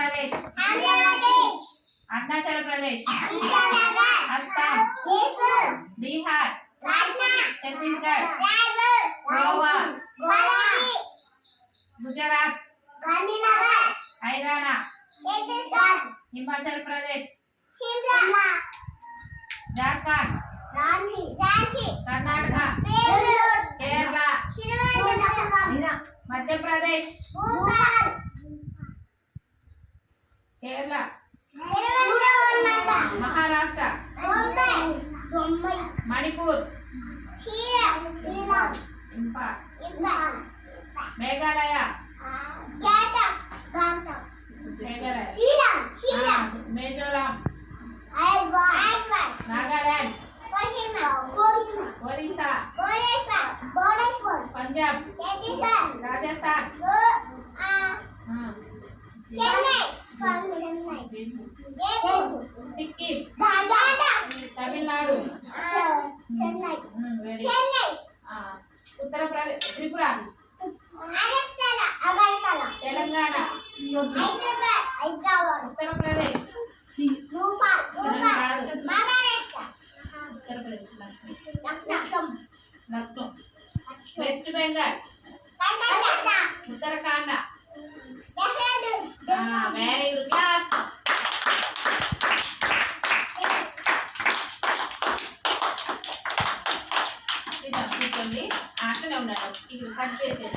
प्रदेश Arunachal Pradesh Assam Bihar Chhattisgarh Goa Gujarat Haryana Himachal Pradesh Jharkhand Karnataka Kerala Madhya Pradesh Kerala Maharashtra Manipur Meghalaya Mizoram Nagaland Odisha Punjab Rajasthan Sikkim Tamil Nadu Uttar Pradesh Tripura Telangana Uttar Pradesh Uttar Pradesh Lucknow West Bengal Uttarakhand very good class కూర్చోండి అట్లనే ఉండాలి ఇది కట్ చేసేది